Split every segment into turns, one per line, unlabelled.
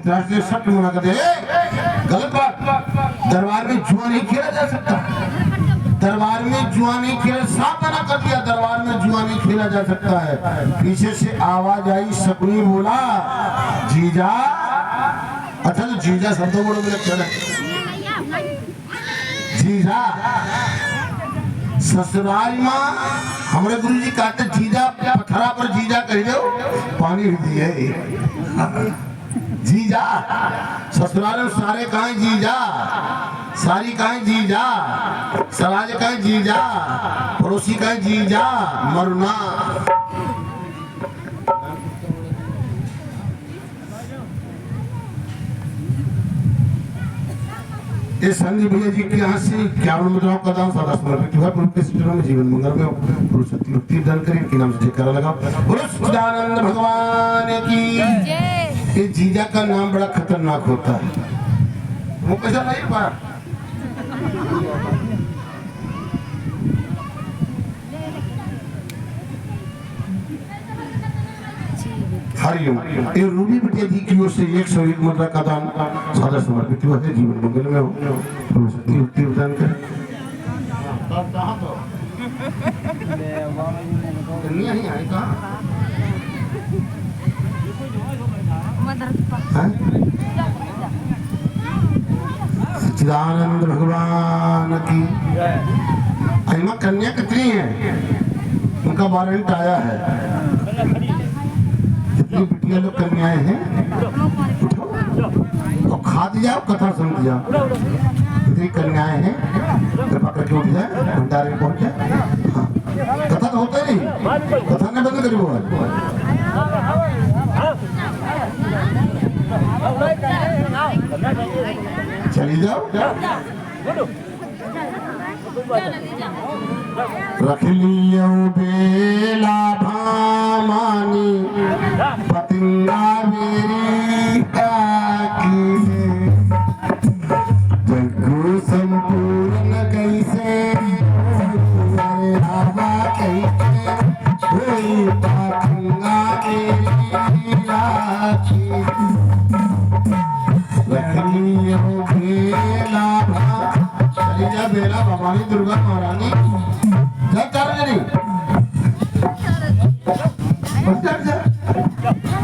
धृतराष्ट्र सख्त मना कर दे, गलत बात। दरबार में जुआ नहीं खेला जा सकता, दरबार में जुआ नहीं खेला, साफ मना कर दिया, दरबार में जुआ नहीं खेला जा सकता है। पीछे से आवाज आई, शकुनी बोला जीजा। अच्छा तो जीजा शब्द बड़ो विलक्षण है। जीजा ससुराल में हमारे गुरु जी कहते जीजा पथरा पर जीजा कह दो पानी भी दिए। जीजा ससुराल में सारे कहें जीजा, सारी कहें जीजा, समाज कहें जीजा, पड़ोसी कहें जीजा, मरुना। इस संधि भैया जी के यहाँ से 51 मित्रों का दान सदा समर्पित हुआ। प्रभु के चित्रों में जीवन मंगल में पुरुषोत्तम मुक्ति दान करें, इनके नाम से जयकारा लगाओ। बोलो सच्चिदानंद भगवान की जय। ये जीजा का नाम बड़ा खतरनाक होता है, वो कैसा नहीं पा हरिओम। ये रूबी बिटिया जी की ओर से 101 मुद्रा का दान सादा समर्पित हुआ है। जीवन मंगल में हो सत्य मुक्ति दान करें। नहीं आएगा सच्चिदानंद भगवान की। अम्मा कन्या कितनी है, उनका वारंट आया है। जितनी बिटिया लोग कन्याएं हैं उठो और खा दिया, कथा सुन दिया। जितनी कन्याएं हैं कृपा करके उठ जाए, भंडारे पहुंच जाए। हाँ कथा तो होता नहीं, कथा ने बंद करी वो चली जाओ। रख लियो बेला भामानी पतिंगा मेरी काकी, जग्गू संपूर्ण कैसे रावा कैसे कोई पतिंगा मेरी लाखी। रख लियो बेला चली जा बेला भवानी दुर्गा महारानी जा चार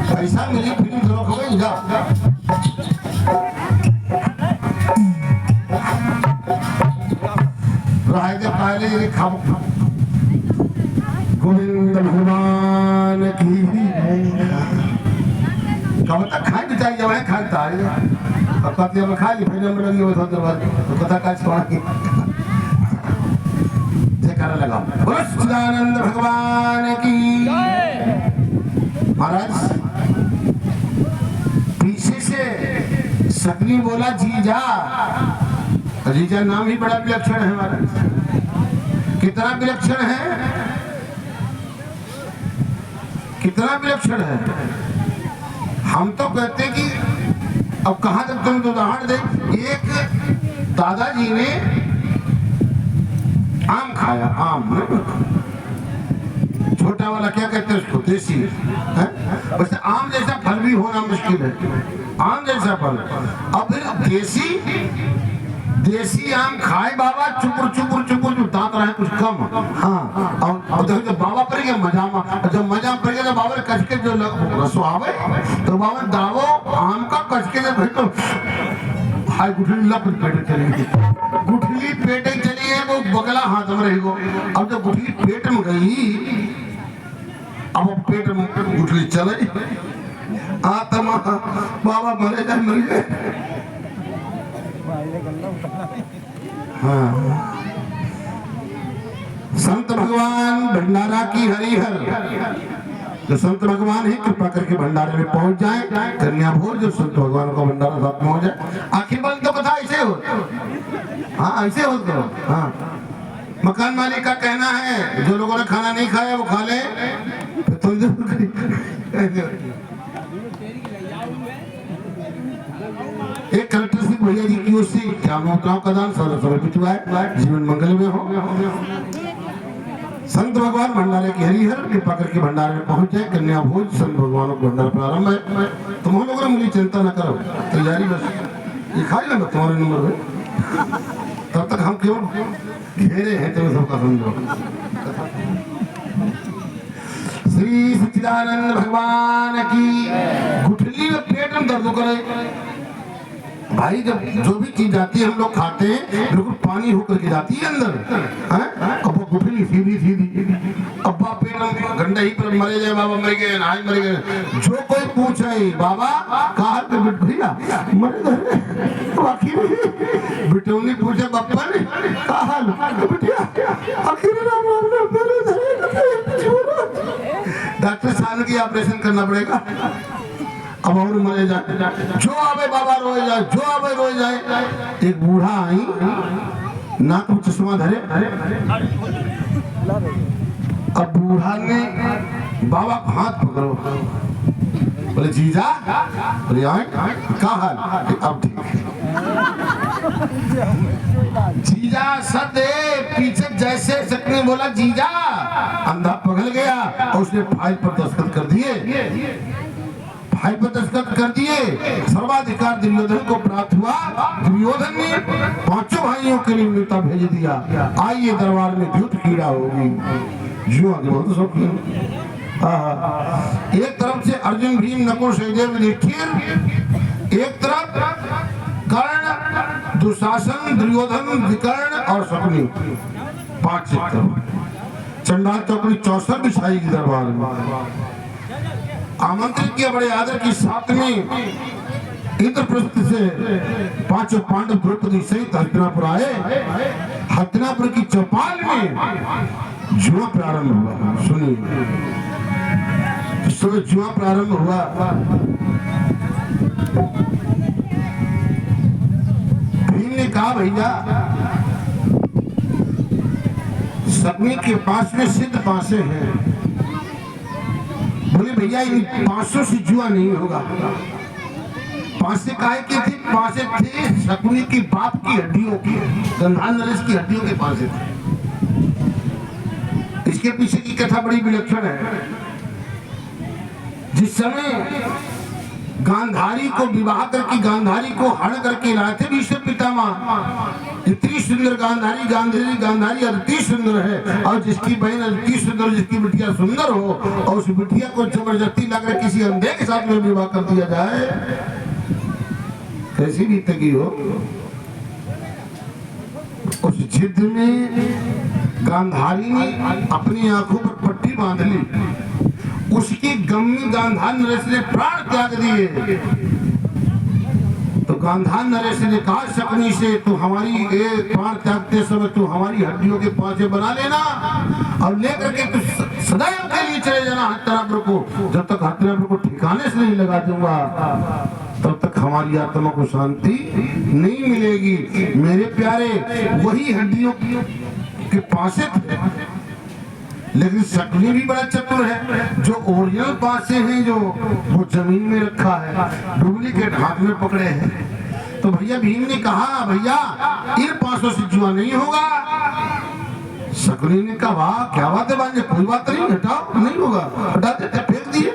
पैसा मिली फिल्म शुरू हो गई। जा रहे के पहले ये खाओ। गोविंद भगवान की कब तक खाए बिचारी जब खाए तारी और कतिया में खा ली फिर नंबर लगी वो तो कथा का छोड़ा की जयकारा लगाओ। बोलो सच्चिदानंद भगवान की। महाराज पीछे से शकुनी बोला जीजा। जीजा नाम ही बड़ा विलक्षण है महाराज। कितना विलक्षण है, कितना विलक्षण है। हम तो कहते कि अब कहां तक तुम उदाहरण दे। एक दादाजी ने आम खाया, आम छोटा वाला क्या कहते हैं उसको, देसी है। वैसे आम जैसा फल भी होना मुश्किल है, आम जैसा फल। अब देसी आम खाए बाबा, चुपुर चुपुर चुपुर जो दांत रहे कुछ कम। हाँ और देखो जब बाबा पर गया मजा में, जब मजा पर गया तो बाबा कच के जो रसो आवे तो बाबा दावो आम का कच के जब तो हाय गुठली लप पेट चली गई, गुठली पेट चली है वो बगला हाथ में रही गो। अब जब गुठली पेट में गई, अब पेट में गुठली चले आत्मा बाबा मरे जाए मर गए। हाँ संत भगवान भंडारा की हरिहर। जो संत भगवान है कृपा करके भंडारे में पहुंच जाए। कन्या भोज जो संत भगवान का भंडारा साथ में हो जाए। आखिर बंद तो कथा ऐसे हो, हाँ ऐसे हो करो। हाँ मकान मालिक का कहना है जो लोगों ने खाना नहीं खाया वो खा ले तो एक कलेक्टर सिंह भैया जी की ओर से 51 का दान समर्पित हुआ है। जीवन मंगल में हो। संत भगवान भंडारे की हरिहर कृपा करके भंडारे में पहुंच जाए। कन्या भोज संत भगवानों का भंडारा प्रारंभ है। तुम लोगों ने मुझे चिंता न करो, तैयारी बस ये खाई ना तुम्हारे नंबर में, तब तक हम केवल घेरे हैं तुम्हें सबका समझो। श्री सच्चिदानंद भगवान की। गुठली में पेट में दर्द करे भाई, जब जो भी चीज जाती है हम लोग खाते हैं बिल्कुल पानी होकर के जाती है अंदर। अब वो गुठली सीधी सीधी, अब्बा पेट में गंडा ही पर मरे जाए, बाबा मर गए, नाई मर गए, जो कोई पूछे बाबा कहा पे बिट भैया मरे गए, आखिर बिटौनी पूछे बप्पा ने कहा बिटिया आखिर डॉक्टर साहब की ऑपरेशन करना पड़ेगा, अब और मरे जाए, जो आवे बाबा रोए जाए, जो आवे रोए जाए। एक बूढ़ा आई नाक में चश्मा धरे, अब बूढ़ा ने बाबा को हाथ पकड़ो, बोले जीजा, बोले क्या हाल, अब ठीक। जीजा सदे पीछे जैसे सकने बोला जीजा, अंधा पगल गया और उसने फाइल पर दस्तखत कर दिए, भाई पर दस्तखत कर दिए। सर्वाधिकार दुर्योधन को प्राप्त हुआ। दुर्योधन ने पांचों भाइयों के लिए न्योता भेज दिया, आइए दरबार में द्युत क्रीड़ा होगी। जो आगे बहुत शौकीन। एक तरफ से अर्जुन भीम नकुल सहदेव युधिष्ठिर, एक तरफ कर्ण दुशासन दुर्योधन विकर्ण और शकुनी, 5 चंडाल चौकड़ी 64 बिछाई की दरबार में। आमंत्रित किया बड़े आदर की साथ में इंद्रप्रस्थ से 5 पांडव द्रौपदी सहित हस्तिनापुर आए। हस्तिनापुर की चौपाल में जुआ प्रारंभ हुआ। सुनिए, सुबह जुआ प्रारंभ हुआ। भीम ने कहा भैया सपने के पास में सिद्ध पासे हैं, बोले भैया इन 500 से जुआ नहीं होगा। पासे काहे के थे? पासे थे शकुनी की बाप की हड्डियों की, गंधान नरेश की हड्डियों के पासे थे। इसके पीछे की कथा बड़ी विलक्षण है। जिस समय गांधारी को विवाह करके गांधारी को हरण करके लाए थे भीष्म पितामह, इतनी सुंदर गांधारी गांधारी गांधारी अति सुंदर है, और जिसकी बहन अति सुंदर, जिसकी बिटिया सुंदर हो और उस बिटिया को जबरदस्ती लग किसी अंधे के साथ में विवाह कर दिया जाए, कैसी बीतेगी हो। उस जिद में गांधारी ने अपनी आंखों पर पट्टी बांध ली। उसकी गम में गांधार नरेश ने प्राण त्याग दिए। तो गांधार नरेश ने कहा शकुनी से, तू हमारी प्राण त्यागते समय तू हमारी हड्डियों के पासे बना लेना और लेकर के तू सदैव के लिए चले जाना हस्तिनापुर को। जब तक हस्तिनापुर को ठिकाने से नहीं लगा दूंगा तब तक हमारी आत्मा को शांति नहीं मिलेगी। मेरे प्यारे वही हड्डियों के पासे थे, लेकिन शकुनी भी बड़ा चतुर है। जो ओरिजिनल पासे हैं जो वो जमीन में रखा है, डुप्लीकेट हाथ में पकड़े हैं। तो भैया भीम ने कहा भैया इन 500 से जुआ नहीं होगा। शकुनी ने कहा वाह क्या बात है भांजे, कोई बात नहीं, हटाओ, नहीं होगा, हटा देते, फेंक दिए।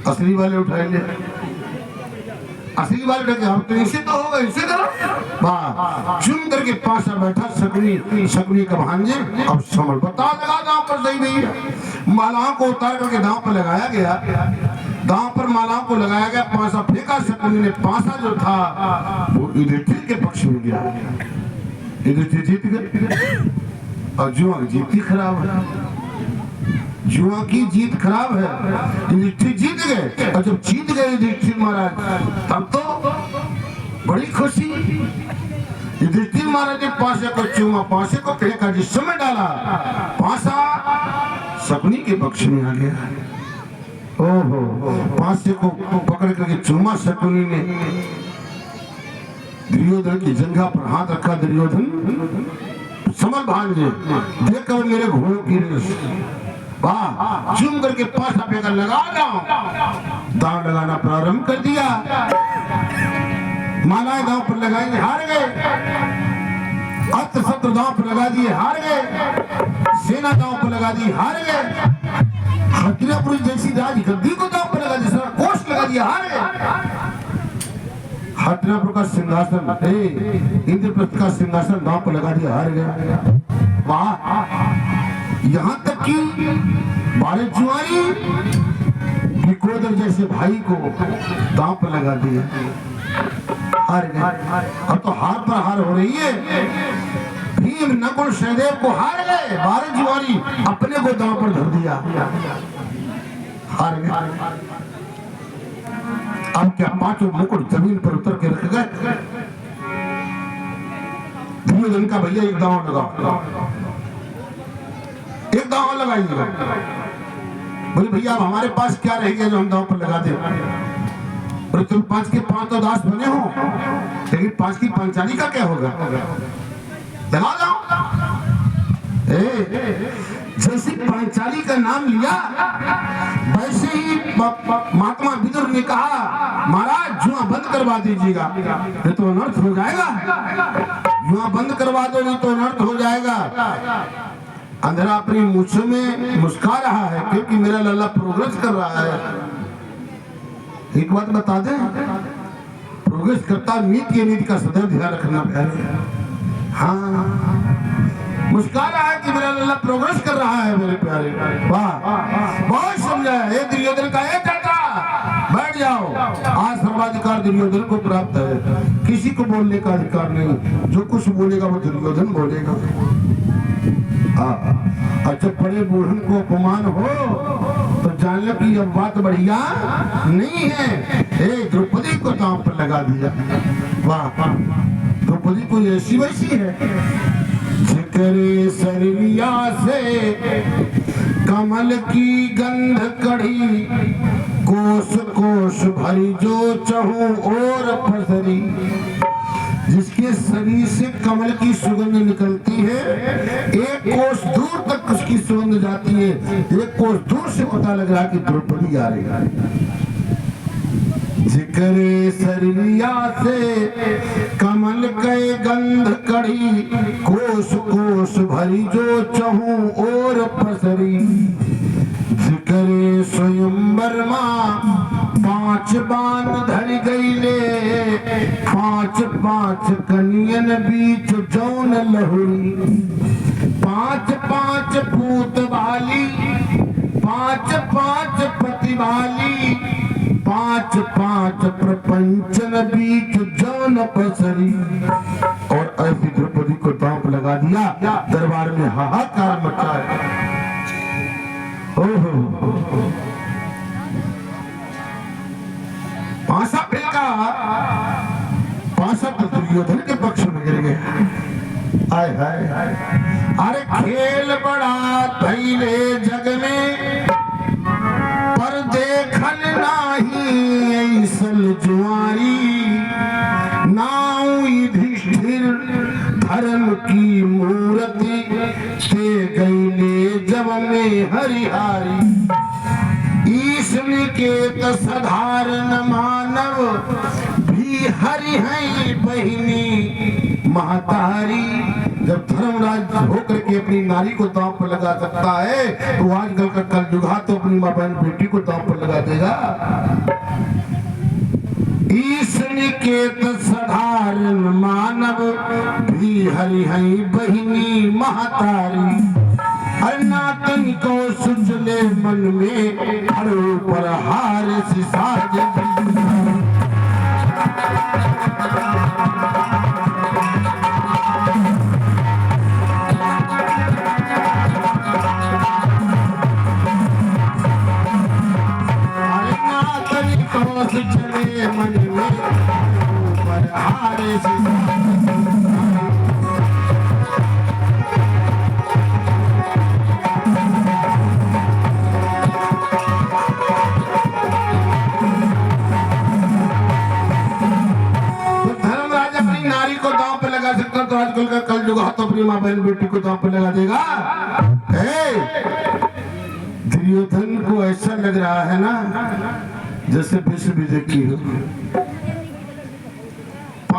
असली वाले उठाए ले, असली वाले उठा के हम तो इसे तो होगा, इसे करो वाह। चुन करके पासा बैठा शकुनी, शकुनी का भांजे। अब समझ बता लगा दांव पर सही भैया, मालाओं को उतार करके दांव पर लगाया गया। दांव पर मालाओं को लगाया गया, पासा फेंका। शकुनी ने पासा जो था वो युधिष्ठिर के पक्ष में गया। युधिष्ठिर जीत गए और जुआ की जीत ही खराब है। जुआ की जीत खराब है, युधिष्ठिर जीत गए। और जब जीत गए युधिष्ठिर महाराज तब तो बड़ी खुशी। युधिष्ठिर महाराज ने पासे को चूमा, पासे को फेंका, जिस समय डाला पासा शकुनी के पक्ष में आ गया। ओहो, पासे को पकड़ करके चूमा शकुनी ने। दुर्योधन की जंघा पर हाथ रखा। दुर्योधन समझ भांजे, देख कर मेरे घोड़ों की रेस, वाह, चूम करके पासा फेंका, लगा दांव लगाना प्रारंभ कर दिया। मालाएं दांव पर लगाएंगे, हार गए। शस्त्र दांव पर लगा दिए, हार गए। सेना दांव पर लगा दी, हार गए। हथियापुर जैसी राजगद्दी को दांव पर लगा दिया, कोष लगा दिया, हार गए। हथियापुर का सिंहासन, इंद्रप्रस्थ का सिंहासन दांव पर लगा दिया, हार गए। वाह, यहाँ तक कि बारे जुआरी विकोदर जैसे भाई को दांव पर लगा दिया, हार गए। अब तो हार पर हार हो रही है। भीम नकुल सहदेव को हार गए, बारे जुआरी अपने को दांव पर धर दिया, हार गए। अब क्या पांचों मुकुट जमीन पर उतर के रख गए। दुर्योधन का भैया एक दांव लगाओ, एक दांव लगाइएगा। बोले भैया अब हमारे पास क्या रह गया जो हम दांव पर लगा दे। बोले तुम 5 के 5 तो दास बने हो, लेकिन 5 की पांचाली का क्या होगा, लगा दो। जैसे पांचाली का नाम लिया वैसे ही महात्मा विदुर ने कहा महाराज जुआ बंद करवा दीजिएगा, नहीं तो अनर्थ हो जाएगा। जुआ बंद करवा दो, नहीं तो अनर्थ हो जाएगा। अंधेरा अपनी मूंछों में मुस्कुरा रहा है क्योंकि मेरा लल्ला प्रोग्रेस कर रहा है। एक बात बता दें, प्रोग्रेस करता नीति का सदैव ध्यान रखना प्यारे। हाँ, मुस्कुरा रहा है कि मेरा लल्ला प्रोग्रेस कर रहा है मेरे प्यारे। वाह, बहुत समझा है। दुर्योधन का ए चाचा बैठ जाओ, आज सर्वाधिकार दुर्योधन को प्राप्त है, किसी को बोलने का अधिकार नहीं। जो कुछ बोलेगा वो दुर्योधन बोलेगा। अच्छा, बड़े बूढ़न को अपमान हो तो जान लो कि अब बात बढ़िया नहीं है। द्रौपदी को दांव पर लगा दिया। वाह, द्रौपदी को ऐसी वैसी है। जिक्रे सरलिया से कमल की गंध कढ़ी, कोस कोस भरी जो चहु और पसरी। जिसके शरीर से कमल की सुगंध निकलती है, एक कोस दूर तक उसकी सुगंध जाती है। एक कोस दूर से पता लग रहा है कि द्रौपदी आ रही है। जिक्रे सरलिया से कमल के गंध कढ़ी, कोस कोस भरी जो चहु और पसरी। जिक्रे स्वयंवर मां 5 बाण धर गईले, 5 कनियन बीच जौन लहुरी। 5 पूत वाली, 5 पति वाली, 5 प्रपंचन बीच जौन पसरी। और ऐसी द्रौपदी को दांव लगा दिया, दरबार में हाहाकार मचा है। पांसा फेंका, पांसा तो दुर्योधन के पक्ष में गिर गया। हाय हाय, अरे खेल बड़ा भइले जग में, पर देखल नाही ऐसल जुआरी। नाउ युधिष्ठिर धर्म की मूर्ति, से गईले जब में हरिहारी। ईश्वरी के साधारण मानव भी हरि है बहिनी महतारी। जब धर्मराज होकर के अपनी नारी को दांव पर लगा सकता है तो आजकल का कलयुगा तो अपनी मां बहन बेटी को दांव पर लगा देगा। ईश्वरी के साधारण मानव भी हरि है बहिनी महतारी। नातन को सुजले मन में, हरो पर हार सिसाज। नातन को सुजले मन में, हरो पर हार सिसाज। तो आजकल का कलयुग तो अपनी मां बहन बेटी को दांव पर लगा देगा। दुर्योधन को ऐसा लग रहा है ना जैसे विश्व विजय की हो।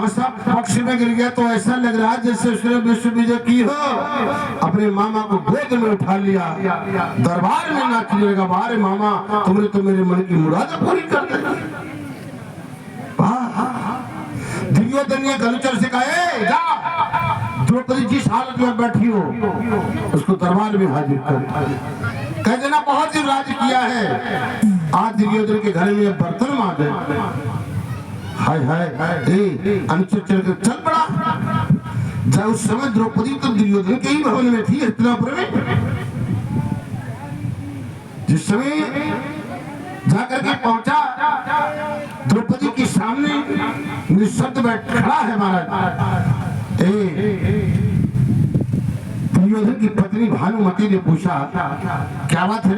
पांसा पक्ष में गिर गया तो ऐसा लग रहा है जैसे उसने विश्व विजय की हो। अपने मामा को गोद में उठा लिया, दरबार में नाचने लगा, बारे मामा तुमने तो मेरे मन की मुराद पूरी कर दी। दुर्योधन ने गलचर से कहा, जा द्रौपदी जिस हालत में बैठी हो उसको दरबार में हाजिर कर। कह देना बहुत ही राज किया है। आज दुर्योधन के घर में बर्तन मांगे, हाय हाय अनुचित चल पड़ा। जब उस समय द्रौपदी तो दुर्योधन के ही भवन में थी हस्तिनापुर में। जिस समय जाकर के पहुंचा द्रौपदी के सामने निशब्द बैठ खड़ा है महाराज। दुर्योधन की पत्नी भानुमति ने पूछा, क्या बात है,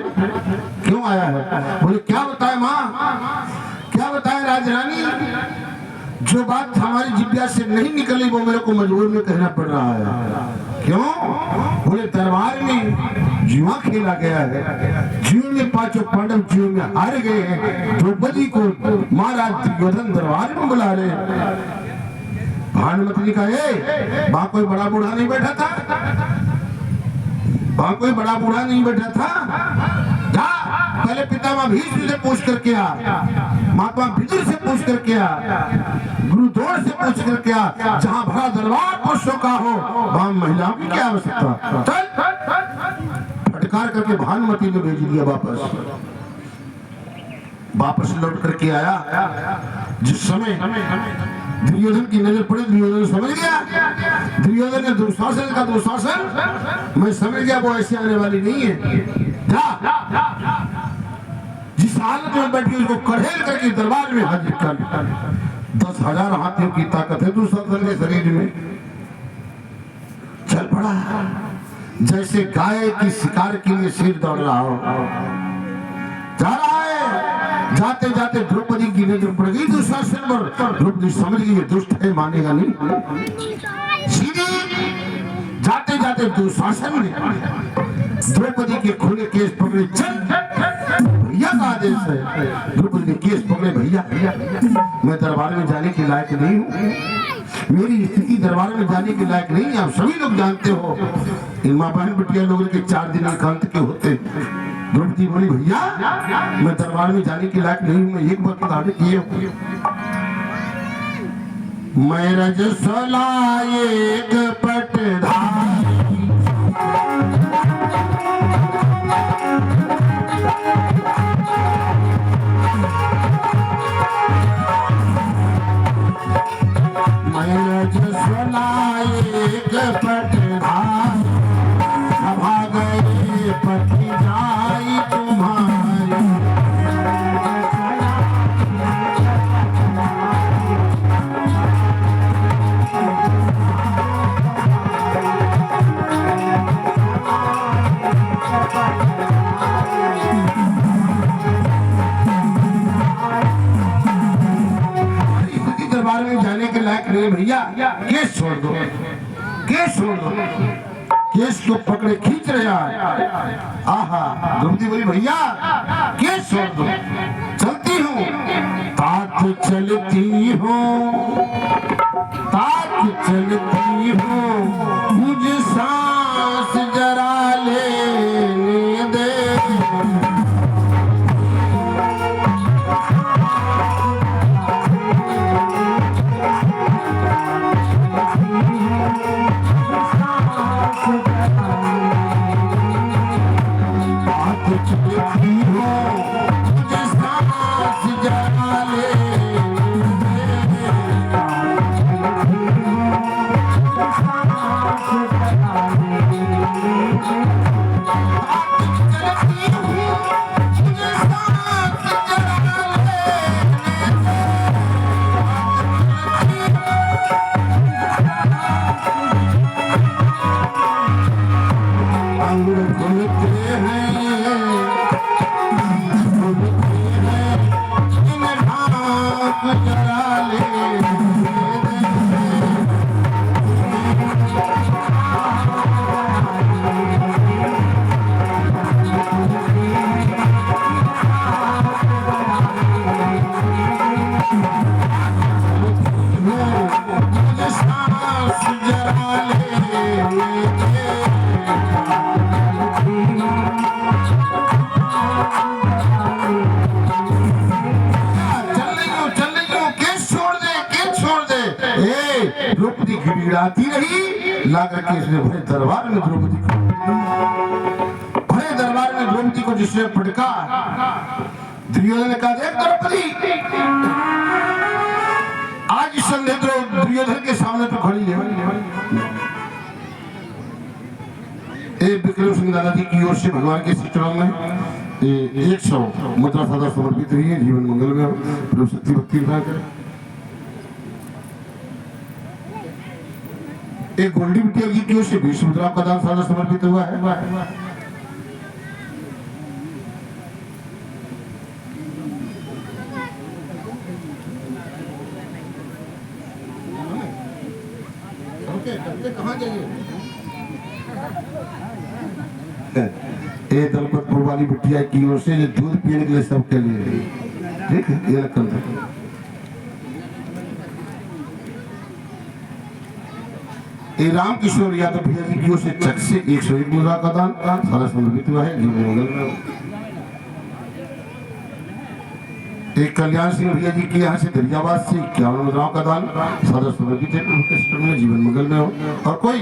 क्यों आया है? बोले क्या बताए माँ, क्या बताए राजरानी, जो बात हमारी जिज्ञासा से नहीं निकली वो मेरे को मजबूर में कहना पड़ रहा है। क्यों? बोले दरबार में जुआ खेला गया है, जुए में पांचों पांडव जुए में हार गए हैं। द्रौपदी को महाराज दुर्योधन दरबार में बुला रहे। भानुमति ने कहा, वहां कोई बड़ा बूढ़ा नहीं बैठा था, वहां कोई बड़ा बूढ़ा नहीं बैठा था। जा पहले पितामह भीष्म से पूछ करके आ, महात्मा विदुर से पूछ करके आ, गुरु द्रोण से पूछ करके आ। जहां भरा दरबार पुरुषों का हो वहां महिलाओं की क्या आवश्यकता। चल फटकार करके भानुमति ने भेज दिया वापस लौट करके आया। जिस समय दुर्योधन की नजर पड़ी, दुर्योधन समझ गया। दुर्योधन ने दुशासन का दुशासन मैं समझ गया, वो ऐसे आने वाली नहीं है। जा जिस हालत में बैठी उसको कड़ेल करके दरबार में हाजिर कर। 10,000 हाथियों की ताकत है दुशासन के शरीर में। चल पड़ा जैसे गाय की शिकार के लिए शेर दौड़ रहा हो। जा रहा है, जाते जाते द्रौपदी की नजर पड़ गई दुशासन पर। द्रौपदी समझ गई ये दुष्ट है, मानेगा नहीं। सीधे जाते जाते दुशासन ने द्रौपदी के खुले केस पकड़े। चल भैया का आदेश है। द्रौपदी ने केस पकड़े, भैया मैं दरबार में जाने के लायक नहीं हूँ, मेरी स्थिति दरबार में जाने के लायक नहीं है। आप सभी लोग जानते हो इन माँ बहन बिटिया लोगों के 4 दिन एकांत के होते। द्रौपदी बोली, भैया मैं दरबार में जाने के लायक नहीं हूँ, मैं एक बार धारण किए हूँ। मैं रजस्वला एक पटधारी, मैं रजस्वला एक पटधारी, सभा गए पति जाई तुम्हारी। दरबार में जाने के लायक नहीं भैया, केस छोड़ दो, केस छोड़ दो। केस को पकड़े खींच रहा है। आहा द्रौपदी बोली, भैया केस छोड़ दो, चलती हूँ। तात चलती हूँ, तात चलती हूँ, मुझे सांस जरा लेने दे। द्रौपदी गिड़गिड़ाती रही, ला करके इसने भरे दरबार में द्रौपदी को, भरे दरबार में द्रौपदी को जिसने पटका, दुर्योधन ने कहा देख द्रौपदी, आज इस संदेह दुर्योधन के सामने तो खड़ी है। विक्रम सिंह दादाजी की ओर से भगवान के चित्रों में 100 मुद्रा सदा समर्पित हुई है। जीवन मंगल में प्रभु शक्ति भक्ति करें। एक गोल्डी बिटिया जी की ओर से 20 मुद्रा का दान सदा समर्पित हुआ है। कहाँ जाइए? ये दलपतपुर वाली बिटिया की ओर से दूध पीने के लिए सबके लिए, ठीक है, ये रकम है। ये राम किशोर यादव भैया जी की ओर से चक से 101 मुद्रा का दान सारा समर्पित हुआ है। जीवन मंगल में। एक कल्याण सिंह भैया जी की यहाँ से दरियाबाद से 51 मुद्राओं का दान सारा समर्पित है। प्रभु के चरणों में। जीवन मंगल में हो। और कोई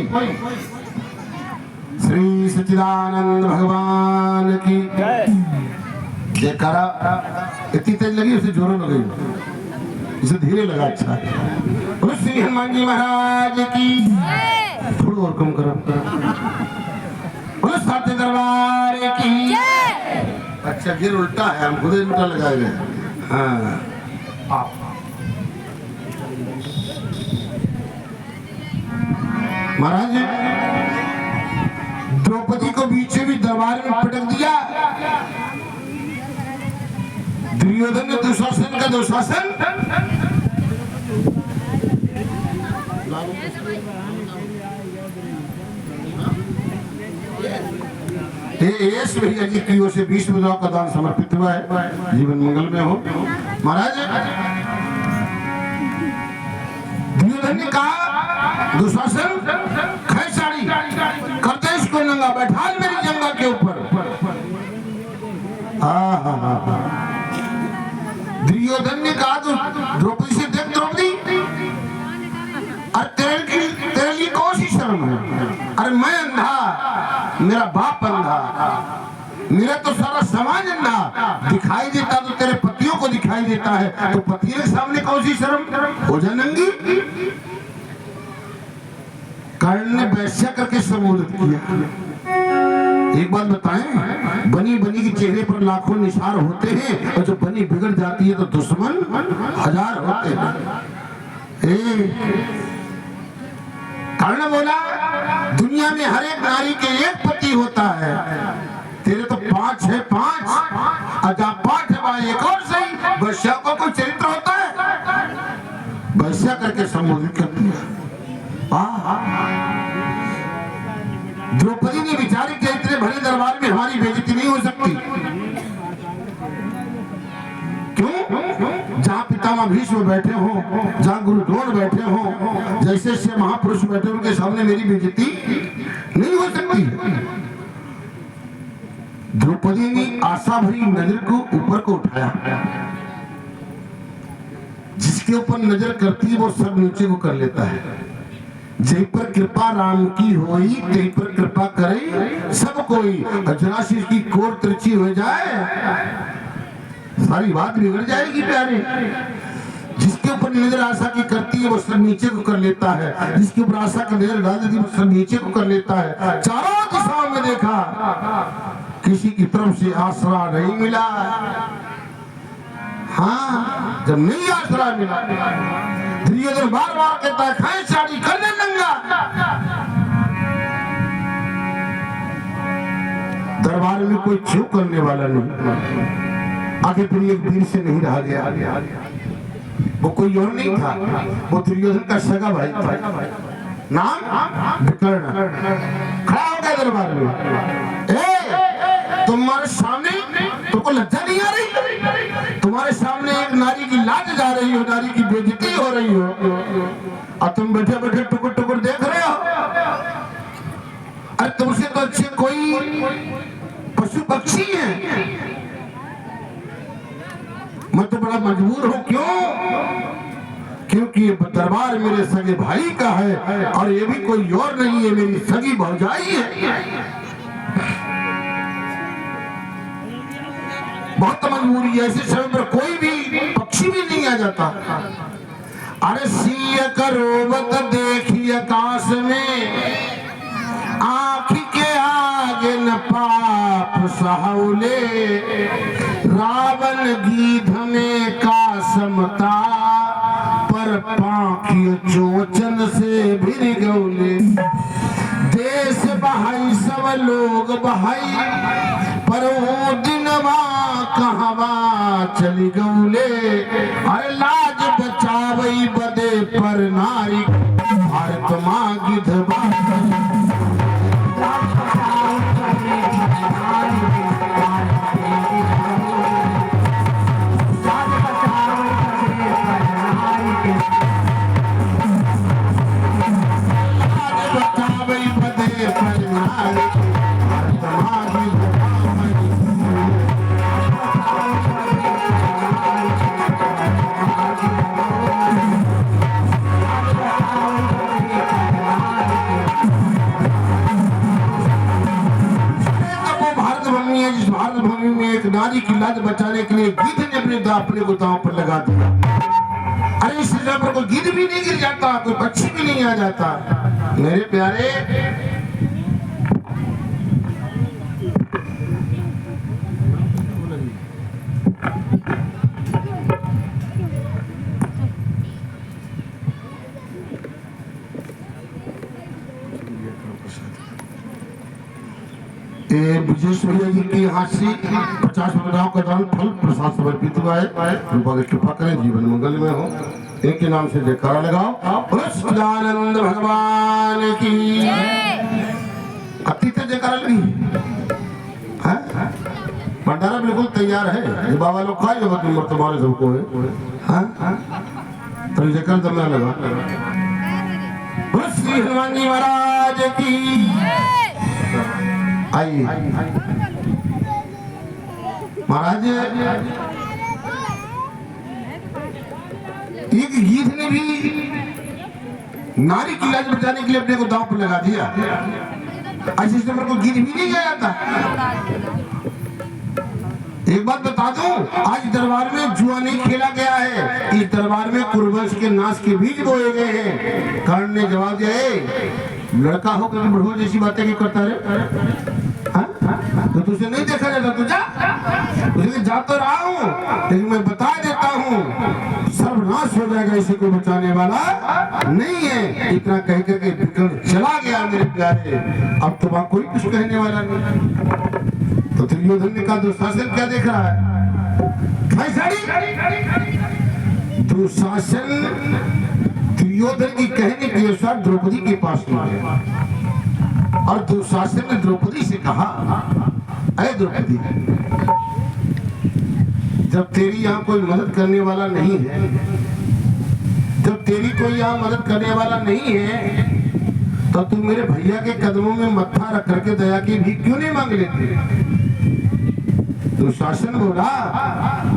श्री सच्चिदानंद भगवान की जय। करा इतनी तेज लगी, उसे जोरों लगी, इसे धीरे लगा। अच्छा बोलो श्री हनुमान जी महाराज की। थोड़ा और कम करो। बोलो सत्य दरबार की। अच्छा गिर उल्टा है, हम खुद उल्टा लगाए गए। हाँ महाराज द्रौपदी को बीचे भी दरबार में पटक दिया। दुर्योधन ने दुशासन का दुशासन भैया जी की ओर से 20 मुद्राओं का दान समर्पित हुआ है। जीवन मंगल में हो। महाराज दुर्योधन ने कहा दुशासन खैसाड़ी करते इसको नंगा, बैठा मेरी जंगा के ऊपर। दुर्योधन ने कहा तो द्रौपदी से देख द्रौपदी, अरे तेरे लिए कौन सी शर्म है? अरे मैं अंधा, मेरा बाप अंधा, मेरा तो सारा समाज अंधा, दिखाई देता तो तेरे पतियों को दिखाई देता है, तो पतियों के सामने कौन सी शर्म? हो जा नंगी। कर्ण ने वैश्या करके संबोधित किया। एक बात बताएं, बनी बनी के चेहरे पर लाखों निशान होते हैं, और जो बनी बिगड़ जाती है तो दुश्मन 1000 होते हैं। कर्ण बोला दुनिया में हर एक नारी के एक पति होता है, तेरे तो 5 है, 5 अजा 5 है भाई, एक और सही। वैश्या को कोई चरित्र होता है? वैश्या करके संबोधित करती है। द्रौपदी ने विचार किया इतने भरे दरबार में हमारी बेइज्जती नहीं हो सकती। क्यों? जहाँ पितामह भीष्म बैठे हो, जहाँ गुरु द्रोण बैठे हो, जैसे से महापुरुष बैठे उनके सामने मेरी बेइज्जती नहीं हो सकती। द्रौपदी ने आशा भरी नजर को ऊपर को उठाया। जिसके ऊपर नजर करती है वो सब नीचे को कर लेता है। जय पर कृपा राम की होई, तय पर कृपा करे सब कोई। जरा सी इसकी कोर तिरछी हो जाए, सारी बात बिगड़ जाएगी प्यारे। जिसके ऊपर नजर आशा की करती है वो सब नीचे को कर लेता है। जिसके ऊपर आशा की नजर डाल देती है वो सब नीचे को कर लेता है। चारों दिशाओं में देखा, किसी की तरफ से आसरा नहीं मिला। हाँ, जब नहीं आसरा मिला, दुर्योधन बार बार कहता है खाए साड़ी करने नंगा। दरबार में कोई छू करने वाला नहीं। आगे फिर एक वीर से नहीं रहा गया। वो कोई और नहीं था, वो दुर्योधन का सगा भाई था, नाम विकर्ण। खड़ा हो गया दरबार में। तुम्हारे सामने तुमको लज्जा नहीं आ रही? तुम्हारे सामने एक नारी की लाज जा रही हो, नारी की बेइज्जती हो रही हो, और तुम बैठे बैठे टुकुर टुकुर देख रहे हो। अरे तुमसे तो अच्छे कोई पशु पक्षी है। मैं तो बड़ा मजबूर हूं। क्यों? क्योंकि ये दरबार मेरे सगे भाई का है और ये भी कोई और नहीं है, मेरी सगी भौजाई है। बहुत मजबूरी है, ऐसे समय पर कोई भी पक्षी भी नहीं आ जाता। अरे सिंह करोवत देखी आकाश में, आँखी के आगे न पाप सहाउले, रावण गीध में का समता, पर पाखी चोचन से भिर गौले। देश बहाई सब लोग बहाई, पर वो दिनवा कहवा चली गौले। अरे लाज बचावई बदे पर नारी, भारत माँ गिधवा। नारी की लाज बचाने के लिए गिद्ध ने अपने को दांव पर लगा दिया। अरे इस जगह पर कोई गिद्ध भी नहीं गिर जाता, कोई पक्षी भी नहीं आ जाता। मेरे प्यारे, विजेश भैया जी की हाथी 50 महिलाओं का दान फल प्रसाद समर्पित हुआ है। कृपा की कृपा करें, जीवन मंगल में हो। इनके नाम से जयकारा लगाओ। सच्चिदानंद भगवान की अतीत जयकारा लगी। भंडारा बिल्कुल तैयार है, ये बाबा लोग खाए जो तुम्हारे सबको है। तो जयकार दमना लगा। श्री हनुमान जी महाराज की आइए। महाराज, एक गीध ने भी नारी की लाज बचाने के लिए अपने को दांव पर लगा दिया। ऐसे समय को गीध भी नहीं गया था। एक बात बता दूं, आज दरबार में जुआ नहीं खेला गया है, इस दरबार में कुरवंश के नाश के बीज बोए गए हैं। कर्ण ने जवाब दिया, लड़का हो कर बढ़ो जैसी बातें क्यों करता रहे? तो तुझे नहीं देखा जाता, तू जा। जा तो रहा हूँ, लेकिन मैं बता देता हूँ, सर्वनाश हो जाएगा, इसी को बचाने वाला नहीं है। इतना कह करके विकर्ण चला गया। मेरे प्यारे, अब तो वहां कोई कुछ कहने वाला नहीं। तो दुर्योधन ने कहा, दुशासन क्या देख रहा है? दुशासन दुर्योधन की कहने के अनुसार द्रौपदी के पास नहीं गया और दुशासन ने द्रौपदी से कहा, अरे द्रौपदी, जब तेरी यहाँ कोई मदद करने वाला नहीं है, जब तेरी कोई यहाँ मदद करने वाला नहीं है, तो तू मेरे भैया के कदमों में मत्था रख करके दया की भीख क्यों नहीं मांग लेती? दुशासन बोला,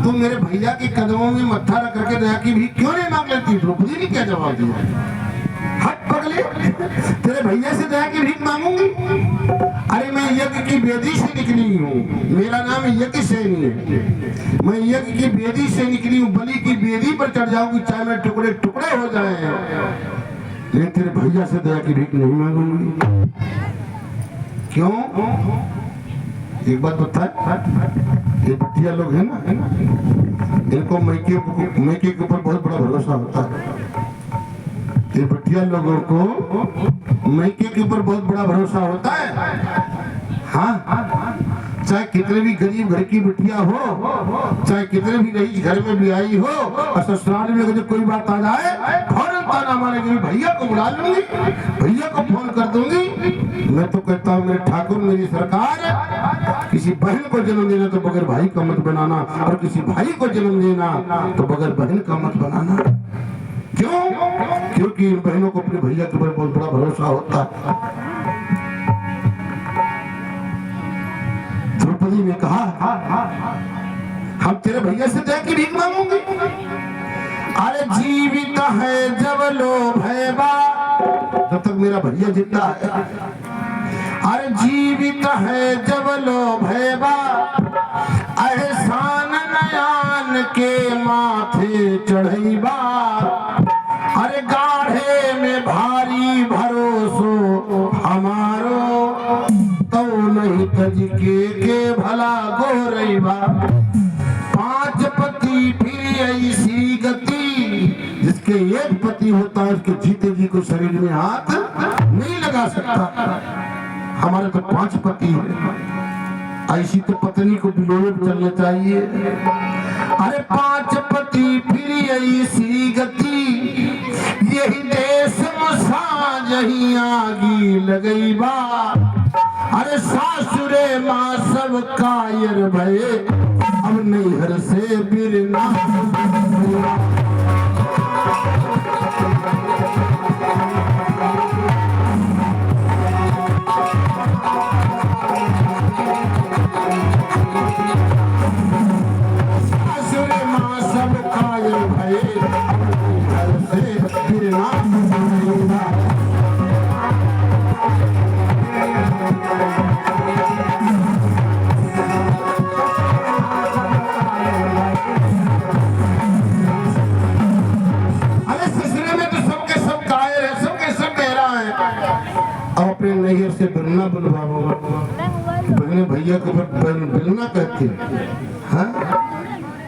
तू मेरे भैया के कदमों में मत्था रख करके दया की भीख क्यों नहीं मांग लेती? द्रौपदी ने क्या जवाब दिया? हट पगले, तेरे भैया से दया की भीख मांगूंगी? अरे मैं यज्ञ की बेदी से निकली हूँ, मेरा नाम यज्ञ सेनी है। मैं यज्ञ की बेदी से निकली हूँ, बलि की बेदी पर चढ़ जाऊंगी, चाहे मैं टुकड़े टुकड़े हो जाए, लेकिन तेरे भैया से दया की भीख नहीं मांगूंगी। क्यों? एक बात बता, ये बटिया लोग है ना, इनको मैके के ऊपर बहुत बड़ा भरोसा होता है। ये बटिया लोगों को मैके के ऊपर बहुत बड़ा भरोसा होता है। हाँ, चाहे कितने भी गरीब घर की बिटिया हो, चाहे कितने भी रईस घर में भी आई हो, और ससुराल में अगर कोई बात आ जाए, फौरन ताना मारेगी, भैया को बुला लूंगी, भैया को फोन कर दूंगी। मैं तो कहता हूँ, मेरे ठाकुर, मेरी सरकार, किसी बहन को जन्म देना तो बगैर भाई का मत बनाना, और किसी भाई को जन्म देना तो बगैर बहन का मत बनाना। क्यों? क्योंकि इन बहनों को अपने भैया के ऊपर बहुत बड़ा भरोसा होता है। द्रौपदी ने कहा, हम तेरे भैया से दया की भीख मांगूंगी? अरे जीवित है जब लोभ है बा, जब तक मेरा भैया जिंदा है, अरे जीवित है जब लोभ है बा, एहसान नयान के माथे चढ़ैबा, अरे गाढ़े में भारी भरोसो हमारो, तो नहीं तज के भला गोरैबा, पांच पति फिर ऐसी गति, जिसके एक पति होता है उसके जीते जी को शरीर में हाथ नहीं लगा सकता। हमारे तो 5 पति है, ऐसी तो पत्नी को बिलोरे चलना चाहिए। अरे 5 पति फिर ऐसी गति, यही देश मुसा जही आगी लगई बा, अरे सासुरे माँ सब कायर भये, अब नैहर से बिरना। सासुरे माँ सब कायर भये, नैहर से बिरना। नैहर से बिरना बुलवाओ, बहने भैया को बिरना कहते हैं। हाँ?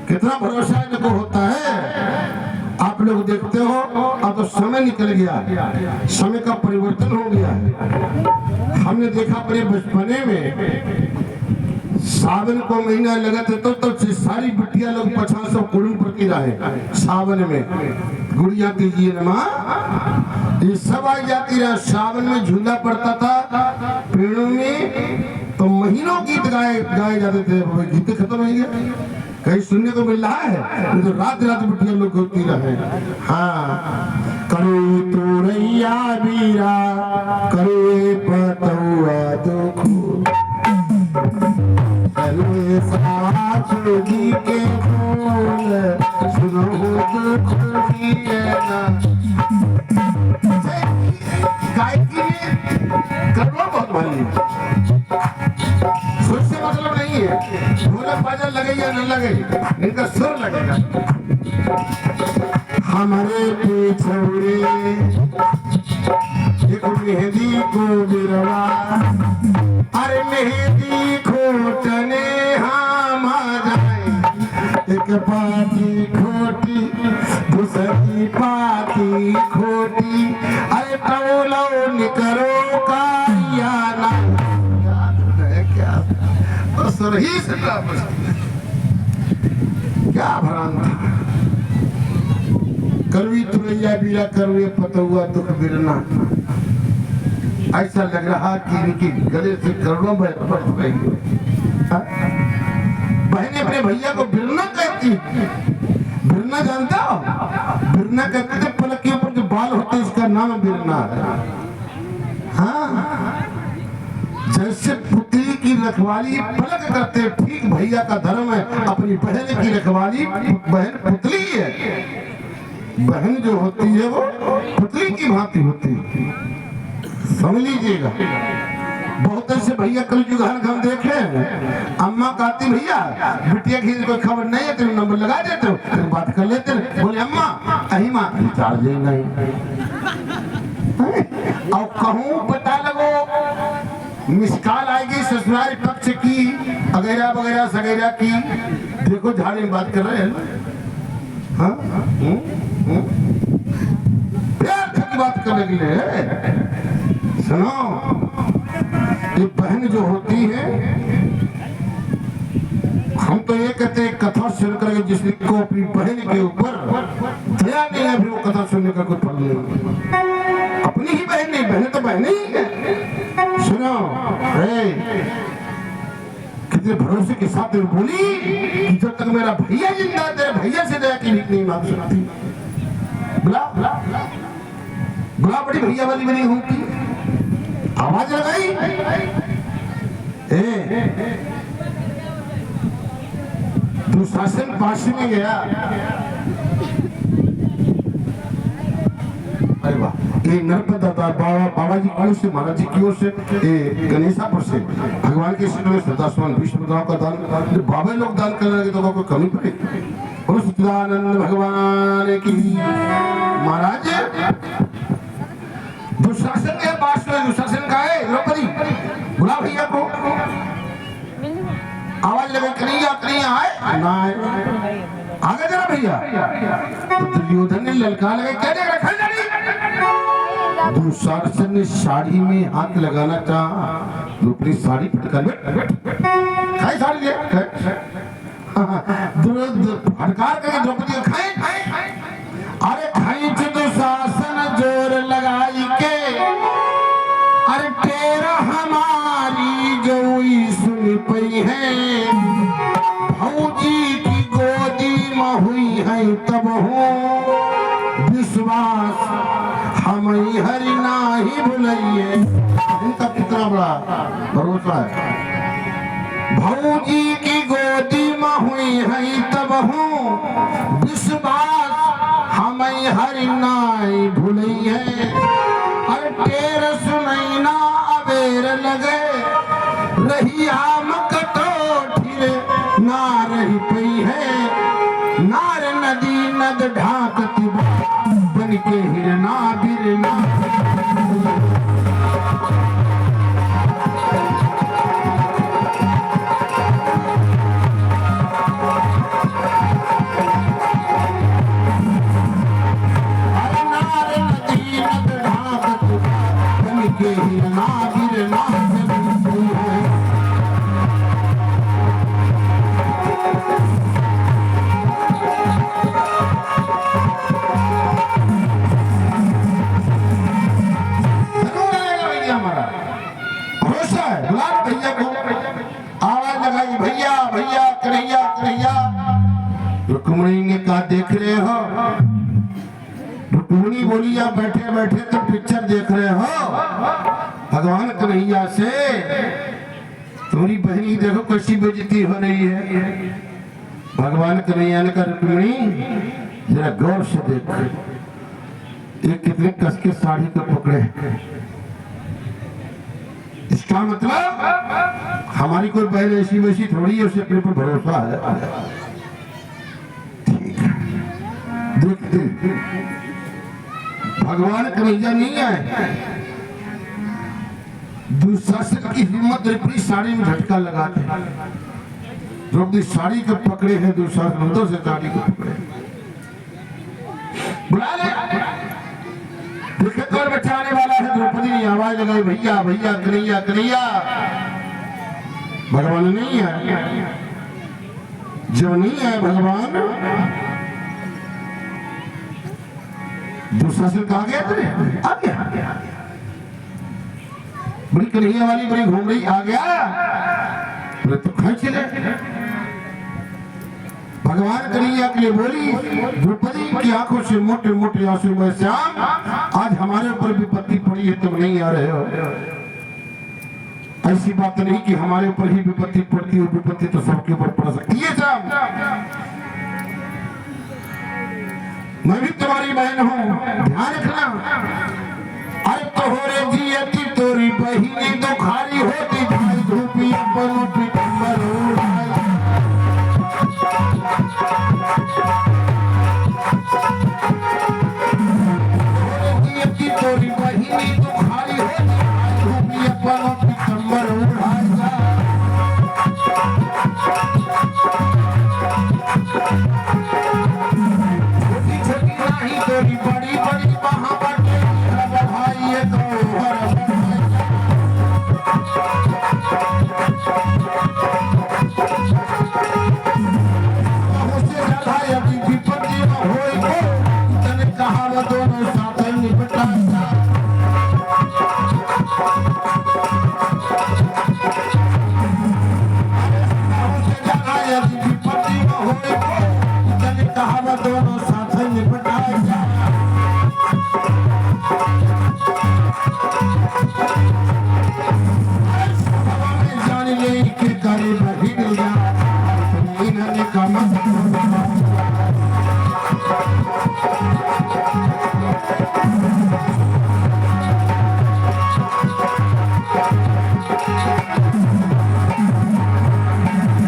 कितना भरोसा इनको होता है। आप लोग देखते हो, अब तो समय निकल गया, समय का परिवर्तन हो गया है। हमने देखा अपने बचपने में सावन को महीना लगा तो सारी बिटिया लोग 50 कुड़ुम प्रति रहे सावन में, गुड़िया कीजिए न माँ, ये सब आ जाती रहा। सावन में झूला पड़ता था पेड़ों में, तो महीनों गीत गाए जाते थे। गीत खत्म हो गया, कहीं सुनने को मिल रहा है, तो रात रात बिटिया लोग होती रहे। हाँ, करो तोरैया बीरा, करो पतुआ दुखो, सासुजी के फूल सुनो दुख दिए ना। गायकी में करना बहुत भारी है, सुर से मतलब नहीं है ढोलक बाजा लगे या न लगे, इनका सुर लगेगा। हमारे पिछड़े एक मेहंदी को बिरवा, अरे मेहंदी खोटने हम जाए, एक पाती खोटी दूसरी पाती खोटी, अरे टोलो निकरो का या ना। क्या तो सुर ही से क्या भ्रांत था। करवी तुरैया बीरा, करवे पतुआ दुख बिरना। ऐसा लग रहा कि इनके गले से करोड़ों बढ़ गई। बहने अपने भैया को बिरना कहती, बिरना जानता हो? बिरना कहते थे पलक के ऊपर जो बाल होते इसका नाम बिरना है। हाँ, जैसे पुतली की रखवाली पलक करते, ठीक भैया का धर्म है अपनी बहन की रखवाली। बहन पुतली है, बहन जो होती है वो पुतली की भांति होती है, समझ लीजिएगा। बहुत ऐसे भैया कल जुगान हम देखे, अम्मा कहती भैया बिटिया की कोई खबर नहीं है, तुम नंबर लगा देते हो, फिर बात कर लेते हो। बोले अम्मा अही माँ रिचार्ज नहीं, और कहूँ पता लगो मिसकाल आएगी ससुराल पक्ष की वगैरह वगैरह सगैरह की। देखो झाड़ी में बात कर रहे हैं, हाँ प्यार की बात करने के लिए। सुनो, ये बहन जो होती है, हम तो ये कहते हैं कथा सुन करके जिसको अपनी बहन के ऊपर दया नहीं है, फिर वो कथा सुनने का कोई फल नहीं। अपनी ही बहन नहीं, बहन तो बहन ही है। सुनो, कितने भरोसे के साथ बोली कि जब तक मेरा भैया जिंदा है तेरे भैया से दया की भीख नहीं मांग सकती। बुला बुला, बड़ी भैया वाली बनी हूँ की आवाज लगाई। दुशासन काशी में गया, अरे वाह, ये नर्मदा बाबा जी की ओर से, महाराज जी की ओर से, ये गणेशापुर से भगवान के शिव में श्रद्धा सुमन 20 मुद्राओं का दान। जो बाबा लोग दान कर रहे तो कोई कमी पड़ेगी। बोलो सच्चिदानंद भगवान की। महाराज दुशासन के पास में, दुशासन का है द्रौपदी, बुला भैया को। आवाज लगे कन्हैया कन्हैया आए ना आए, आगे जरा भैया। तो दुर्योधन ने ललका लगे, क्या देख रहा है? दुशासन ने साड़ी में हाथ लगाना चाहा, द्रौपदी साड़ी पटकर खाई साड़ी ले हड़कार करके द्रौपदी को खाई। अरे खाई दुशासन जोर लगाई के, अरे तेरा हमारी जोई सुन पई है, भौजी की गोदी में हुई है तब हो विश्वास, हम हरि नाही भुलइए। इनका कितना बड़ा भरोसा है। भौजी की गोदी में हुई है तब हो विश्वास, हम हरि नाही भुलइए। अरे टेर सुनैना अबेर लगे, रही आम कटोठी ना रही पई है, नार नदी नद ढाकती बन के हिरना बिरना। रुक्मिणी ने कहा देख रहे हो? रुक्मिणी बोली आप बैठे बैठे तो पिक्चर देख रहे हो भगवान कन्हैया से? तुम्हारी बहनी देखो कैसी बेइज्जती हो रही है। भगवान कन्हैया ने कहा रुक्मिणी जरा गौर से देख, ये कितने कस के साड़ी को पकड़े। इसका मतलब हमारी कोई बहन ऐसी वैसी थोड़ी है, उसे अपने पर भरोसा है। देखते भगवान कन्हैया नहीं आए, दुशासन की हिम्मत अपनी साड़ी में झटका लगाते, द्रौपदी साड़ी को पकड़े हैं, दुशासन उधर से साड़ी को पकड़े। बुला ले, देखे कौन बचाने वाला है? द्रौपदी ने आवाज लगाई भैया भैया कन्हैया कन्हैया। भगवान नहीं है, जो नहीं है भगवान। दुशासन कहा गया तुझे? आ गया। बड़ी कन्हैया वाली बड़ी घूम रही, आ गया तो खाई चले। भगवान कन्हैया के लिए बोली द्रौपदी की आंखों से मोटे मोटे आंसू में, श्याम आज हमारे ऊपर विपत्ति पड़ी है, तुम नहीं आ रहे हो। ऐसी बात नहीं कि हमारे ऊपर ही विपत्ति पड़ती है, विपत्ति तो सबके ऊपर पड़ सकती है। श्याम मैं भी तुम्हारी बहन हूँ, ध्यान रखना। अरे तोहरे जियती तोरी बहिनी तो खाली होती, भाई धूपी बनो पिटंबर जियती तोरी बहिनी तो खाली होती, धूपी बनो पिटंबर उड़ाएगा। छोटी छोटी नहीं तोरी बड़ी बड़ी वहां